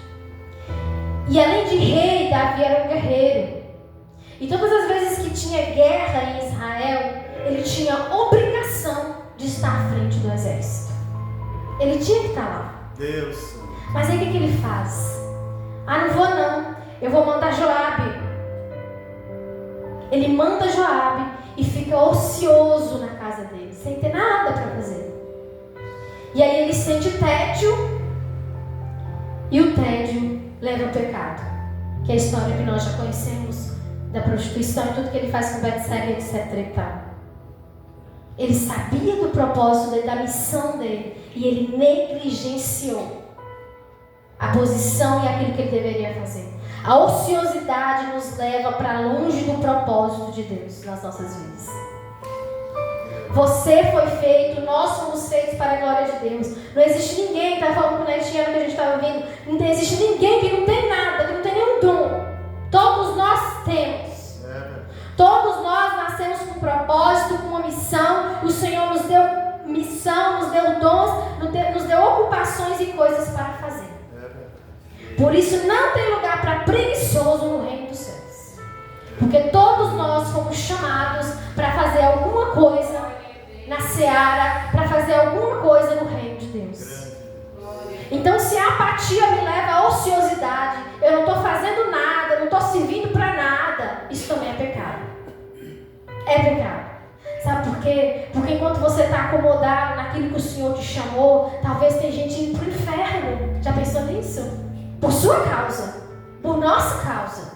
E além de rei, Davi era um guerreiro. E todas as vezes que tinha guerra em Israel, ele tinha obrigação de estar à frente do exército. Ele tinha que estar lá. Deus. Mas aí o que ele faz? Ah, não vou não. Eu vou mandar Joabe. Ele manda Joabe e fica ocioso na casa dele, sem ter nada para fazer. E aí ele sente tédio. E o tédio leva ao pecado. Que é a história que nós já conhecemos da prostituição e tudo que ele faz com Betseba, etc. e tal. Ele sabia do propósito dele, da missão dele, e ele negligenciou a posição e aquilo que ele deveria fazer. A ociosidade nos leva para longe do propósito de Deus nas nossas vidas. Você foi feito, nós fomos feitos para a glória de Deus. Não existe ninguém, está falando com o Netiano que a gente estava ouvindo, não existe ninguém que não tem nada, que não tem nenhum dom. Todos nós temos. Todos nós nascemos com um propósito, com uma missão. O ocupações e coisas para fazer. Por isso não tem lugar para preguiçoso no reino dos céus. Porque todos nós fomos chamados para fazer alguma coisa na seara, para fazer alguma coisa no reino de Deus. Então, se a apatia me leva à ociosidade, eu não estou fazendo nada, não estou servindo para nada, isso também é pecado. É pecado. Sabe por quê? Porque enquanto você está acomodado naquilo que o Senhor te chamou, talvez tem gente indo para o inferno. Já pensou nisso? Por sua causa, por nossa causa.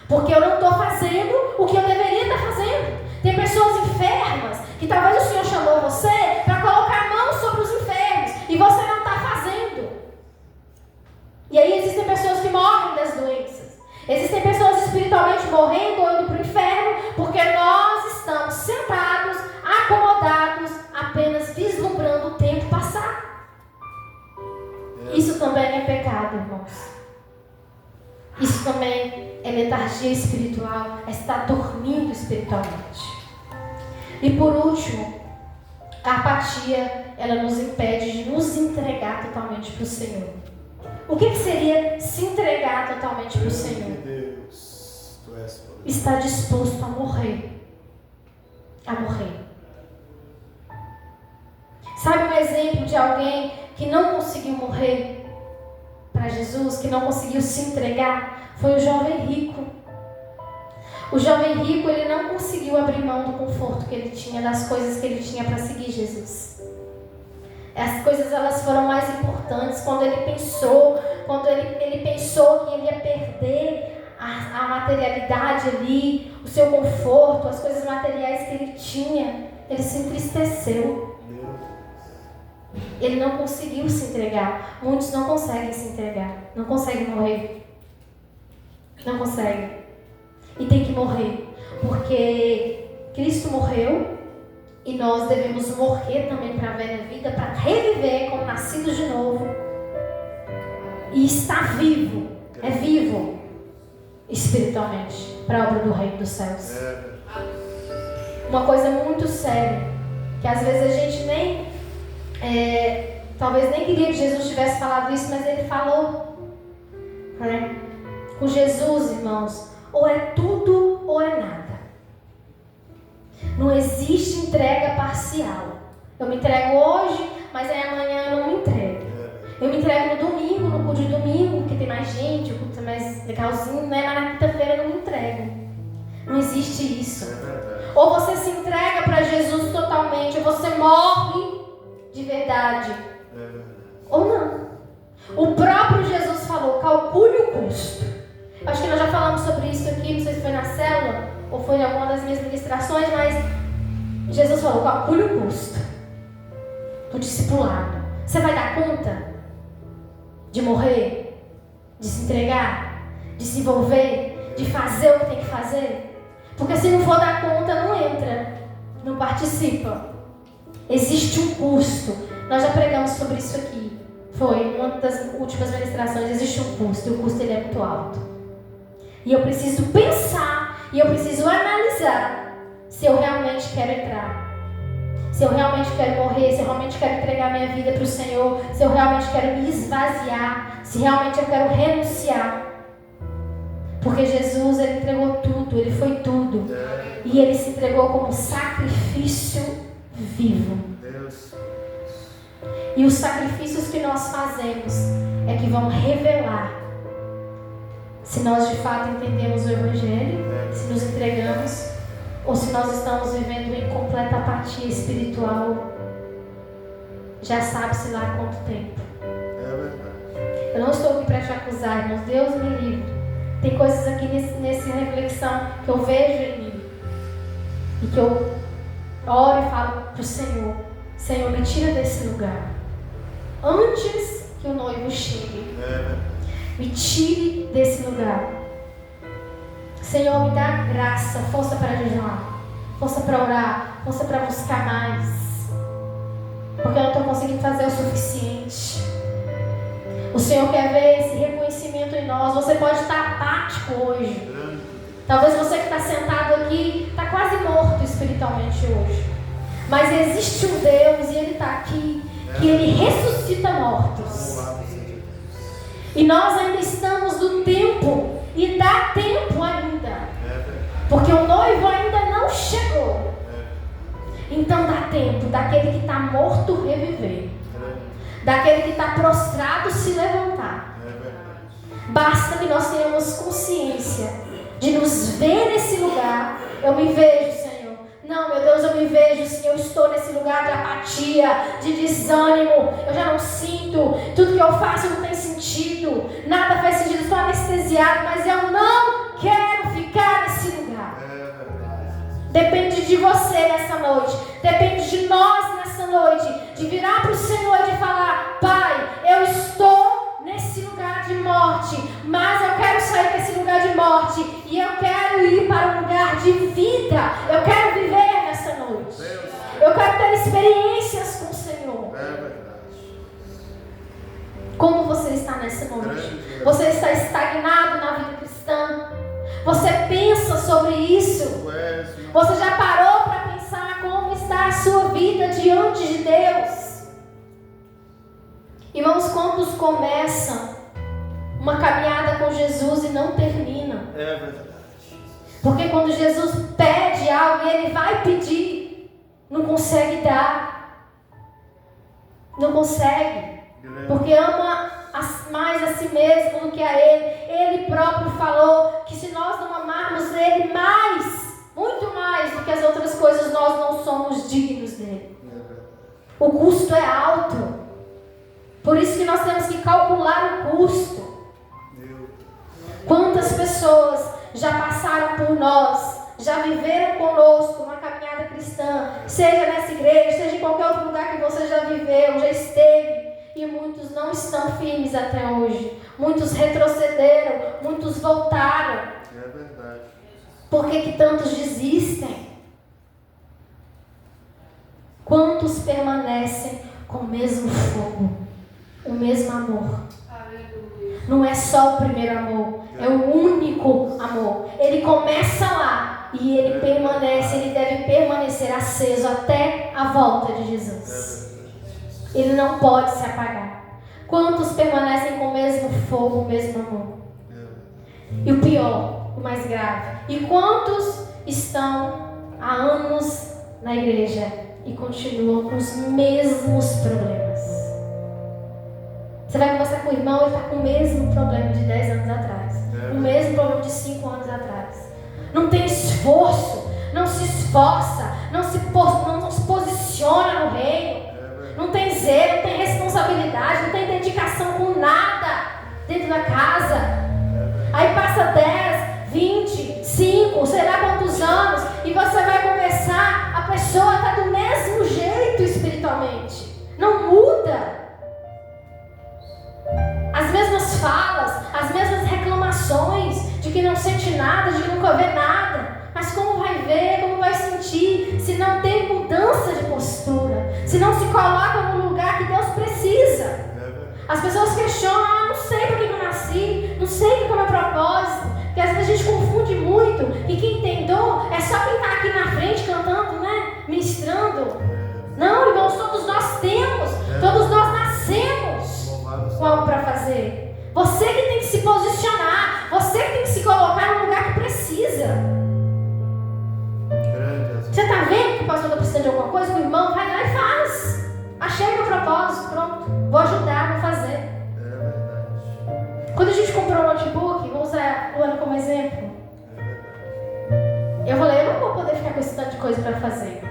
Porque eu não estou fazendo o que eu deveria estar fazendo. Tem pessoas enfermas que talvez o Senhor chamou você para colocar a mão sobre os enfermos e você não está fazendo. E aí existem pessoas que morrem das doenças. Existem pessoas espiritualmente morrendo ou indo para o inferno porque nós estamos sentados, acomodados, apenas vislumbrando o tempo passar. Isso também é pecado, irmãos. Isso também é letargia espiritual, é estar dormindo espiritualmente. E por último, a apatia, ela nos impede de nos entregar totalmente para o Senhor. O que seria se entregar totalmente para o Senhor? Deus, tu és poderoso. Estar disposto a morrer. A morrer. Sabe um exemplo de alguém que não conseguiu morrer para Jesus, que não conseguiu se entregar? Foi o jovem rico. O jovem rico, ele não conseguiu abrir mão do conforto que ele tinha, das coisas que ele tinha para seguir Jesus. As coisas, elas foram mais importantes quando ele pensou que ele ia perder a materialidade ali, o seu conforto, as coisas materiais que ele tinha. Ele se entristeceu. Ele não conseguiu se entregar. Muitos não conseguem se entregar, não conseguem morrer. Não conseguem. E tem que morrer, porque Cristo morreu e nós devemos morrer também para a velha vida, para reviver como nascidos de novo e estar vivo, é vivo espiritualmente para a obra do reino dos céus. Uma coisa muito séria, que às vezes a gente nem talvez nem queria que Jesus tivesse falado isso, mas ele falou, né? Com Jesus, irmãos, ou é tudo ou é nada. Não existe entrega parcial. Eu me entrego hoje, mas aí amanhã eu não me entrego. Eu me entrego no domingo, no culto de domingo, porque tem mais gente, o culto é mais legalzinho, né? Mas na quinta-feira eu não me entrego. Não existe isso. Ou você se entrega para Jesus totalmente, ou você morre de verdade. Ou não. O próprio Jesus falou, calcule o custo. Acho que nós já falamos sobre isso aqui, não sei se foi na célula ou foi em alguma das minhas ministrações, mas Jesus falou, calcule o custo do discipulado. Você vai dar conta de morrer, de se entregar, de se envolver, de fazer o que tem que fazer? Porque se não for dar conta, não entra, não participa. Existe um custo. Nós já pregamos sobre isso aqui. Foi uma das últimas ministrações. Existe um custo, e o custo ele é muito alto. E eu preciso pensar, e eu preciso analisar se eu realmente quero entrar. Se eu realmente quero morrer, se eu realmente quero entregar minha vida para o Senhor, se eu realmente quero me esvaziar, se realmente eu quero renunciar. Porque Jesus, ele entregou tudo, ele foi tudo. E ele se entregou como sacrifício vivo. E os sacrifícios que nós fazemos é que vão revelar se nós de fato entendemos o Evangelho, se nos entregamos, ou se nós estamos vivendo em completa apatia espiritual, já sabe-se lá há quanto tempo. Eu não estou aqui para te acusar, irmãos, Deus me livre. Tem coisas aqui nessa reflexão que eu vejo em mim, e que eu oro e falo para o Senhor, Senhor, me tira desse lugar, antes que o noivo chegue. Me tire desse lugar. Senhor, me dá graça, força para jejuar, força para orar, força para buscar mais. Porque eu não estou conseguindo fazer o suficiente. O Senhor quer ver esse reconhecimento em nós. Você pode estar apático hoje. Talvez você que está sentado aqui está quase morto espiritualmente hoje. Mas existe um Deus e Ele está aqui. que Ele ressuscita mortos. E nós ainda estamos no tempo, e dá tempo ainda, porque o noivo ainda não chegou. Então dá tempo daquele que está morto reviver, daquele que está prostrado se levantar. Basta que nós tenhamos consciência de nos ver nesse lugar. Eu me vejo, Senhor. Não, meu Deus, eu me vejo, Senhor. Eu estou nesse lugar de apatia, de desânimo. Eu já não sinto. Tudo que eu faço não tem sentido. Nada faz sentido. Estou anestesiado, mas eu não quero ficar nesse lugar. Depende de você nessa noite. Depende de nós nessa noite. De virar para o Senhor e de falar: Pai, eu estou nesse lugar de morte, mas eu quero sair desse lugar de morte e eu quero ir para um lugar de vida. Eu quero viver nessa noite. Eu quero ter experiências com o Senhor. Como você está nessa noite? Você está estagnado na vida cristã? Você pensa sobre isso? Você já parou para pensar como está a sua vida diante de Deus? Irmãos, quantos começam uma caminhada com Jesus e não terminam? É verdade. Porque quando Jesus pede algo e Ele vai pedir, não consegue dar. Não consegue. Porque ama mais a si mesmo do que a Ele. Ele próprio falou que se nós não amarmos Ele mais, muito mais do que as outras coisas, nós não somos dignos dEle. O custo é alto. Por isso que nós temos que calcular o custo. Quantas pessoas já passaram por nós, já viveram conosco uma caminhada cristã, seja nessa igreja, seja em qualquer outro lugar que você já viveu, já esteve, e muitos não estão firmes até hoje. Muitos retrocederam, muitos voltaram. É verdade. Por que tantos desistem? Quantos permanecem com o mesmo fogo? O mesmo amor. Não é só o primeiro amor, é o único amor. Ele começa lá e ele permanece, ele deve permanecer aceso até a volta de Jesus. Ele não pode se apagar. Quantos permanecem com o mesmo fogo, o mesmo amor? E o pior, o mais grave, e quantos estão há anos na igreja e continuam com os mesmos problemas? Você vai conversar com o irmão, ele está com o mesmo problema de 10 anos atrás. O mesmo problema de 5 anos atrás. Não tem esforço, não se esforça, não se posiciona no reino. Não tem zelo, não tem responsabilidade, não tem dedicação com nada dentro da casa. Aí passa 10, 20, 5, sei lá quantos anos, e você vai conversar, a pessoa está do mesmo jeito espiritualmente. Não muda. As mesmas falas, as mesmas reclamações de que não sente nada, de que nunca vê nada. Mas como vai ver, como vai sentir, se não tem mudança de postura, se não se coloca no lugar que Deus precisa? As pessoas questionam: não sei por que eu nasci, não sei qual é o meu propósito. Porque às vezes a gente confunde muito, e quem tem dom é só quem está aqui na frente cantando, né? Ministrando. Não, irmãos, todos nós temos, todos nós nascemos com algo para fazer. Você que tem que se posicionar, você que tem que se colocar no lugar que precisa. Você está vendo que o pastor está precisando de alguma coisa? O irmão vai lá e faz. Achei meu propósito, pronto. Vou ajudar, vou fazer. Quando a gente comprou o notebook, vou usar o Luana como exemplo. Eu falei: eu não vou poder ficar com esse tanto de coisa para fazer,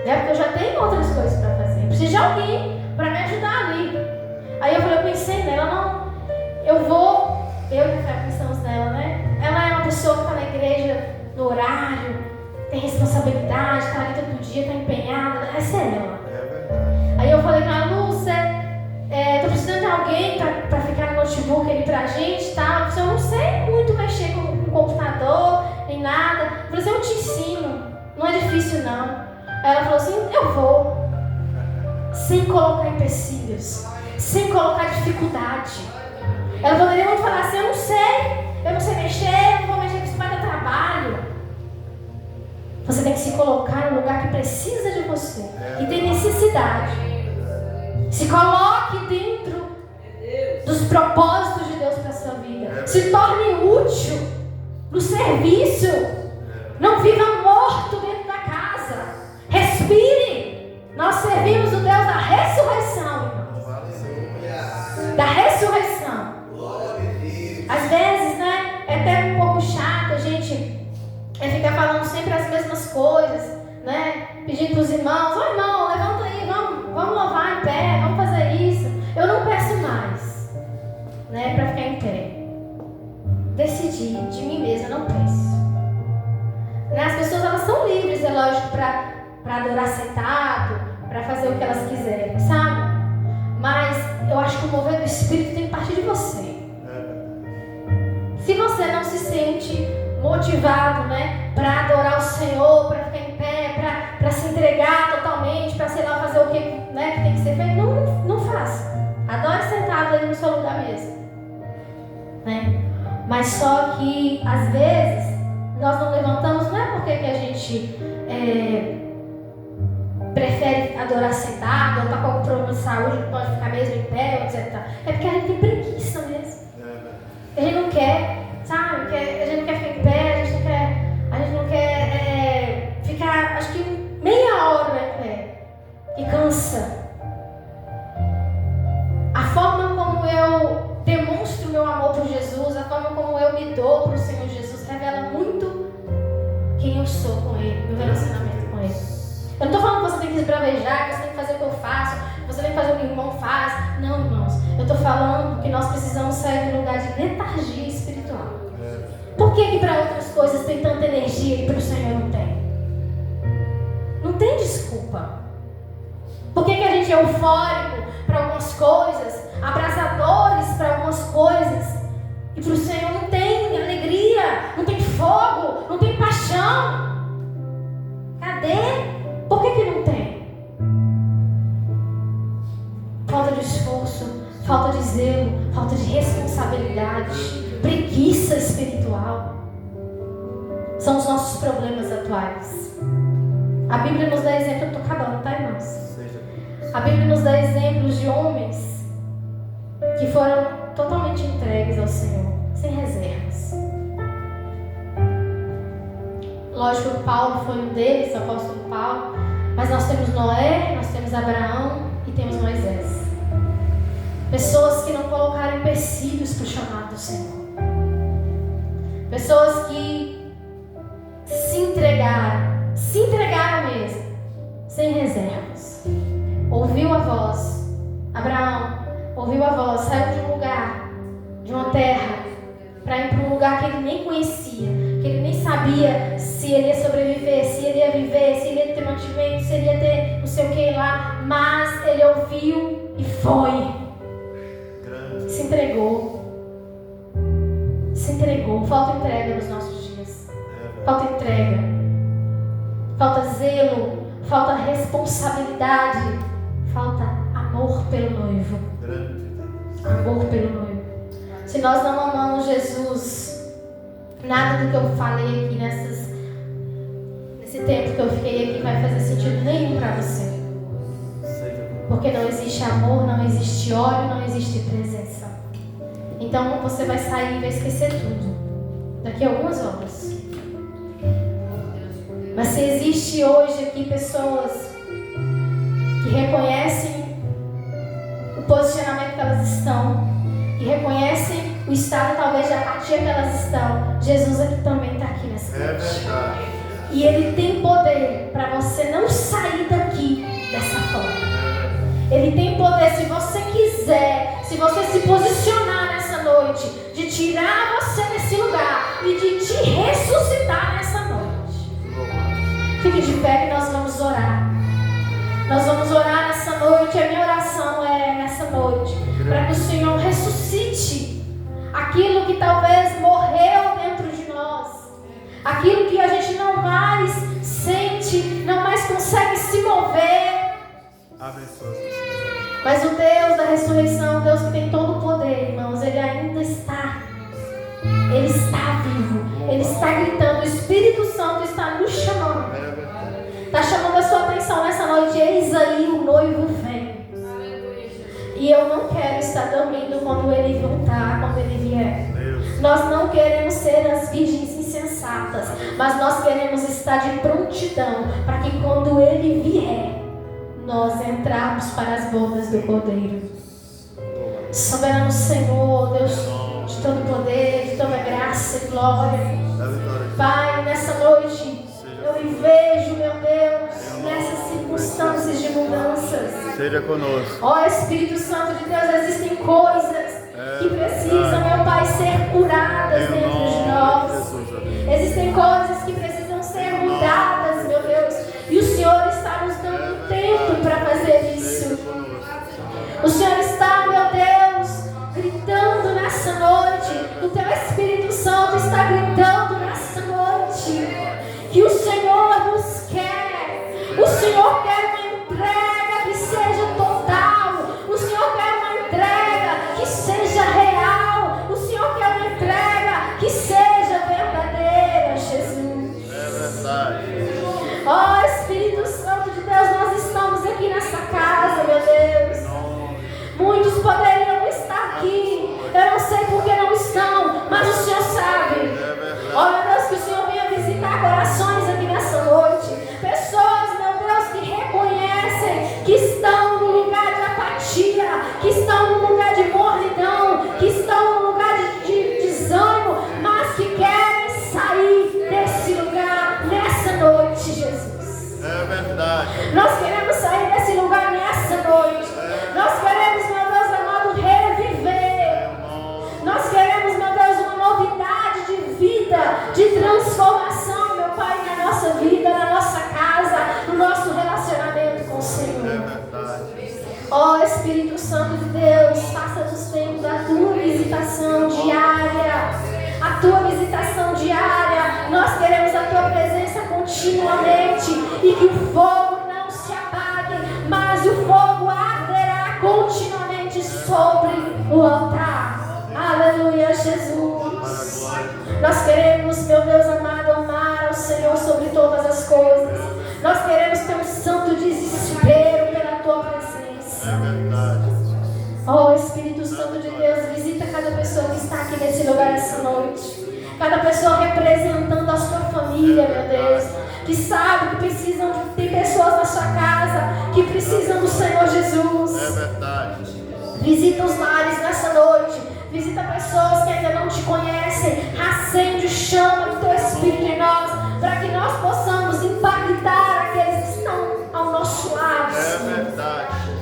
né? Porque eu já tenho outras coisas para fazer. Eu preciso de alguém para me ajudar ali. Aí eu pensei nela, não. Eu e a Rafael pensamos nela, né? Ela é uma pessoa que está na igreja no horário, tem responsabilidade, está ali todo dia, está empenhada. Essa é ela. Aí eu falei com ela: Lúcia, tô precisando de alguém para ficar no notebook ali pra gente, tá? Eu não sei muito mexer com computador, nem nada. Eu falei assim: eu te ensino, não é difícil não. Aí ela falou assim: eu vou. Sem colocar empecilhos, sem colocar dificuldade. Ela poderia muito falar assim: eu não sei mexer, eu não vou mexer, isso vai dar trabalho. Você tem que se colocar no lugar que precisa de você e tem necessidade. Se coloque dentro dos propósitos de Deus para a sua vida. Se torne útil no serviço. Não viva morto dentro da casa. Respire. Nós servimos o Deus da ressurreição, irmãos. Da ressurreição. Às vezes, né, é até um pouco chato a gente ficar falando sempre as mesmas coisas, né? Pedindo para os irmãos: ô irmão, levanta aí, vamos louvar em pé, vamos fazer isso. Eu não peço mais, né, para ficar em pé. Decidi de mim mesma, não peço. Né? As pessoas, elas são livres, é lógico, para adorar sentado, para fazer o que elas quiserem, sabe? Mas eu acho que o mover do Espírito tem que partir de você. Se você não se sente motivado, né, para adorar o Senhor, para ficar em pé, para se entregar totalmente, para, sei lá, fazer o que, né, que tem que ser feito, não faça. Adore sentado ali no seu lugar mesmo, né? Mas só que, às vezes, nós não levantamos, não é porque que a gente prefere adorar sentado, ou está com algum problema de saúde, não pode ficar mesmo em pé, etc. É porque a gente tem preguiça mesmo. A gente não quer, sabe? A gente não quer ficar em pé, a gente não quer ficar, acho que meia hora em pé. E cansa. A forma como eu demonstro meu amor por Jesus, a forma como eu me dou para o Senhor Jesus, revela muito quem eu sou com Ele, meu relacionamento com Ele. Eu não estou falando que você tem que esbravejar, que você tem que fazer o que eu faço, que você tem que fazer o que o irmão faz. Não, irmãos. Eu estou falando que nós precisamos sair do lugar de letargia espiritual. Por que para outras coisas tem tanta energia e para o Senhor não tem? Não tem desculpa. Por que a gente é eufórico para algumas coisas, abrasadores para algumas coisas, e para o Senhor não tem alegria, não tem fogo, não tem paixão? Cadê? Por que não tem? Falta de esforço, falta de zelo, falta de responsabilidade, preguiça espiritual. São os nossos problemas atuais. A Bíblia nos dá exemplo, eu estou acabando, tá, irmãos? A Bíblia nos dá exemplos de homens que foram totalmente entregues ao Senhor, sem reservas. Lógico que Paulo foi um deles, o apóstolo Paulo, mas nós temos Noé, nós temos Abraão e temos Moisés. Pessoas que não colocaram empecilhos para o chamado do Senhor. Pessoas que se entregaram mesmo, sem reservas. Ouviu a voz. Abraão ouviu a voz, saiu de um lugar, de uma terra, para ir para um lugar que ele nem conhecia, que ele nem sabia se ele ia sobreviver, se ele ia viver, se ele ia ter mantimento, se ele ia ter não sei o que lá, mas ele ouviu e foi. Se entregou. Se entregou. Falta entrega nos nossos dias. Falta entrega. Falta zelo. Falta responsabilidade. Falta amor pelo noivo. Amor pelo noivo. Se nós não amamos Jesus, nada do que eu falei aqui nesse tempo que eu fiquei aqui vai fazer sentido nenhum para você. Porque não existe amor, não existe ódio, não existe presença. Então você vai sair e vai esquecer tudo daqui a algumas horas. Mas se existe hoje aqui pessoas que reconhecem o posicionamento que elas estão, que reconhecem o estado talvez de apatia que elas estão, Jesus aqui também está aqui nessa noite. E Ele tem poder para você não sair daqui dessa forma. Ele tem poder, se você quiser, se você se posicionar nessa noite, de tirar você desse lugar e de te ressuscitar nessa noite. Fique de pé que nós vamos orar. Nós vamos orar nessa noite. A minha oração é nessa noite, para que o Senhor ressuscite aquilo que talvez morreu dentro de nós, aquilo que a gente não mais sente, não mais consegue se mover. Mas o Deus da ressurreição, o Deus que tem todo o poder, irmãos, Ele ainda está. Ele está vivo. Ele está gritando. O Espírito Santo está nos chamando. Está chamando a sua atenção nessa noite. Eis aí, o noivo vem. está dormindo quando Ele voltar, quando Ele vier. Deus. Nós não queremos ser as virgens insensatas, mas nós queremos estar de prontidão para que quando Ele vier, nós entrarmos para as bodas do Cordeiro. Soberano Senhor, Deus de todo poder, de toda graça e glória. Pai, nessa noite, eu me vejo, meu Deus, nessas circunstâncias de mudanças. Seja conosco. Ó Espírito Santo de Deus, existem coisas que precisam, meu Pai, ser curadas dentro de nós. Existem coisas que precisam ser mudadas, meu Deus. E o Senhor está nos dando tempo para fazer isso. O Senhor está, meu Deus, gritando nessa noite. O Teu Espírito Santo está gritando nessa noite. Que o Senhor nos quer. O Senhor quer uma entrega que seja total. O Senhor quer uma entrega que seja real. O Senhor quer uma entrega que seja verdadeira, Jesus. É verdade. Ó Espírito Santo de Deus, nós estamos aqui nessa casa, meu Deus. Muitos poderiam estar aqui. Eu não sei por que não estão, mas o Senhor sabe. Ó meu Deus, que o Senhor venha visitar corações aqui nessa noite. Pessoas, meu Deus, que reconhecem que estão no lugar de apatia, que estão no lugar de mornidão, que estão no lugar de desânimo, mas que querem sair desse lugar nessa noite, Jesus. É verdade. Nós queremos sair desse lugar nessa noite. Nós queremos, meu Deus amado, reviver. Nós queremos, meu Deus, uma novidade de vida, de transformação, meu Pai, na nossa vida, na nossa casa, no nosso relacionamento com o Senhor. É verdade. Ó Espírito Santo de Deus, faça-nos tempo da Tua visitação diária. A Tua visitação diária. Nós queremos a Tua presença continuamente. E que o fogo não se apague, mas o fogo arderá continuamente sobre o altar. Aleluia, Jesus. Nós queremos, meu Deus amado, amar ao Senhor sobre todas as coisas. Nós queremos ter um santo desespero pela Tua presença. É verdade. Ó Espírito Santo de Deus, visita cada pessoa que está aqui nesse lugar essa noite. Cada pessoa representando a sua família, meu Deus. Que sabe que precisam de... Tem pessoas na sua casa que precisam do Senhor Jesus. É verdade. Visita os lares nessa noite. Visita pessoas que ainda não te conhecem. Acende o chama do Teu Espírito em nós, para que nós possamos impactar aqueles que estão ao nosso lado. É verdade.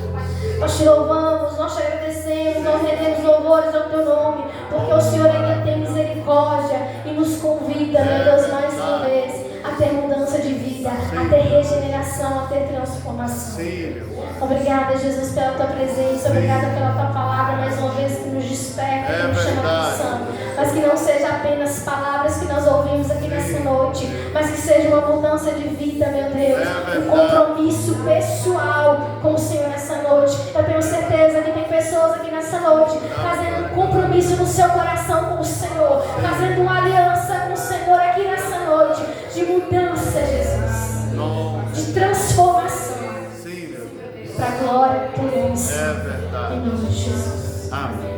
Nós te louvamos, nós te agradecemos, nós rendemos louvores ao Teu nome, porque o Senhor ainda tem misericórdia e nos convida, meu Deus, mais uma vez, a ter mudança de vida, a ter regeneração, a ter transformação. Sim, meu. Obrigada, Jesus, pela Tua presença, obrigada pela Tua palavra, mais uma vez, que nos desperta, que nos chama a atenção. Mas que não seja apenas palavras que nós ouvimos aqui nessa noite, mas que seja uma mudança de vida, meu Deus, um compromisso pessoal com o Senhor nessa noite. Eu tenho certeza que tem pessoas aqui nessa noite fazendo um compromisso no seu coração com o Senhor, fazendo uma aliança com o Senhor aqui nessa noite, de mudança, Jesus, de transformação, para a glória do Teu nome, É verdade. em nome de Jesus. Amém.